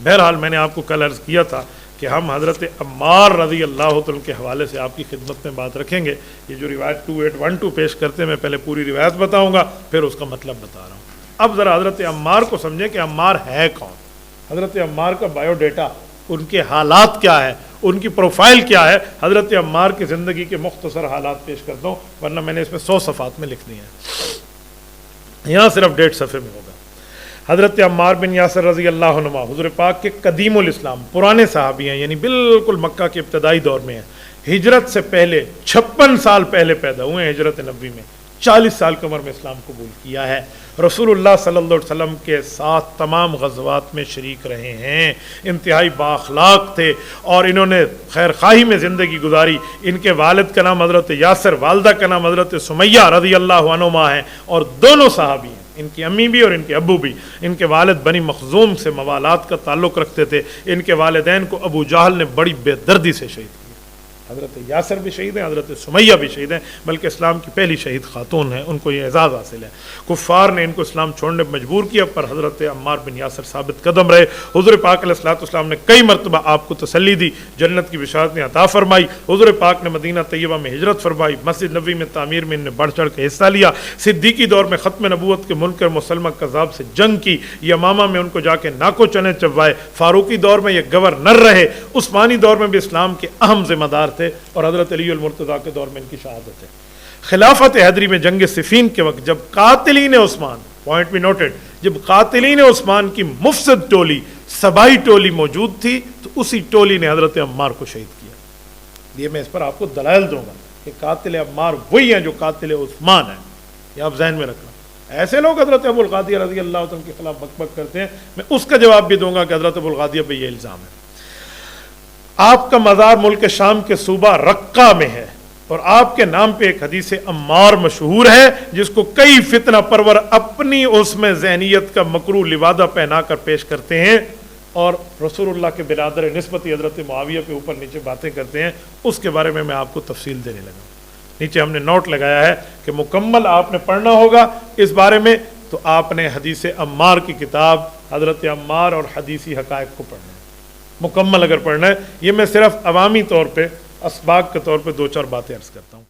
بہرحال میں نے آپ کو کل عرض کیا تھا کہ ہم حضرت عمار رضی اللہ عنہ کے حوالے سے آپ کی خدمت میں بات رکھیں گے. یہ جو روایت 2812 پیش کرتے ہیں میں پہلے پوری روایت بتاؤں گا پھر اس کا مطلب بتا رہا ہوں. اب ذرا حضرت عمار کو سمجھیں کہ عمار ہے کون. حضرت عمار کا بایو ڈیٹا، ان کے حالات کیا ہے، ان کی پروفائل کیا ہے. حضرت عمار کی زندگی کے مختصر حالات پیش کرتا ہوں ورنہ میں نے اس میں 100 صفحات میں لکھ دی ہیں، یہاں صرف 1.5 صفحے میں ہوگا. حضرت عمار بن یاسر رضی اللہ عنہ حضور پاک کے قدیم الاسلام، پرانے صحابی ہیں، یعنی بالکل مکہ کے ابتدائی دور میں ہیں. ہجرت سے پہلے 56 سال پہلے پیدا ہوئے ہیں ہجرت نبوی میں. 40 سال کی عمر میں اسلام قبول کیا ہے. رسول اللہ صلی اللہ علیہ وسلم کے ساتھ تمام غزوات میں شریک رہے ہیں. انتہائی بااخلاق تھے اور انہوں نے خیر خواہی میں زندگی گزاری. ان کے والد کا نام حضرت یاسر، والدہ کا نام حضرت سمیہ رضی اللہ عنہما ہے اور دونوں صحابی ہیں، ان کی امی بھی اور ان کے ابو بھی. ان کے والد بنی مخزوم سے موالات کا تعلق رکھتے تھے. ان کے والدین کو ابو جہل نے بڑی بے دردی سے شہید کیا. حضرت یاسر بھی شہید ہیں، حضرت سمیہ بھی شہید ہیں، بلکہ اسلام کی پہلی شہید خاتون ہیں. ان کو یہ اعزاز حاصل ہے. کفار نے ان کو اسلام چھوڑنے پر مجبور کیا پر حضرت عمار بن یاسر ثابت قدم رہے. حضور پاک علیہ الصلوۃ والسلام نے کئی مرتبہ آپ کو تسلی دی، جنت کی بشارتیں عطا فرمائی. حضور پاک نے مدینہ طیبہ میں ہجرت فرمائی. مسجد نبوی میں تعمیر میں ان نے بڑھ چڑھ کے حصہ لیا. صدیقی دور میں ختم نبوت کے منکر مسلمہ کذاب سے جنگ کی. یمامہ میں ان کو جا کے ناکو چنے چبوائے. فاروقی دور میں یہ گورنر رہے. عثمانی دور میں بھی اسلام کے اہم ذمہ دار تھے اور حضرت علی المرتضیٰ کے دور میں ان کی شہادت ہے. خلافت حیدری میں جنگ صفین کے وقت جب قاتلین عثمان، پوائنٹ بھی نوٹڈ، جب قاتلین عثمان کی مفسد ٹولی، سبائی ٹولی موجود تھی تو اسی ٹولی نے حضرت عمار کو شہید کیا. یہ میں اس پر آپ کو دلائل دوں گا کہ قاتل عمار وہی ہیں جو قاتل عثمان ہیں. یہ آپ ذہن میں رکھنا. ایسے لوگ حضرت ابو القادیہ رضی اللہ عنہ کے خلاف بک بک کرتے ہیں، میں اس کا جواب بھی دوں گا کہ حضرت ابو القادیہ پہ یہ الزام ہے. آپ کا مزار ملک شام کے صوبہ رقہ میں ہے اور آپ کے نام پہ ایک حدیث عمار مشہور ہے جس کو کئی فتنہ پرور اپنی اس میں ذہنیت کا مکروہ لبادہ پہنا کر پیش کرتے ہیں اور رسول اللہ کے برادر نسبتی حضرت معاویہ کے اوپر نیچے باتیں کرتے ہیں. اس کے بارے میں آپ کو تفصیل دینے لگا. نیچے ہم نے نوٹ لگایا ہے کہ مکمل آپ نے پڑھنا ہوگا اس بارے میں، تو آپ نے حدیث عمار کی کتاب حضرت عمار اور حدیثی حقائق کو پڑھنا ہے مکمل اگر پڑھنا ہے. یہ میں صرف عوامی طور پہ اسباق کے طور پہ 2-4 باتیں عرض کرتا ہوں.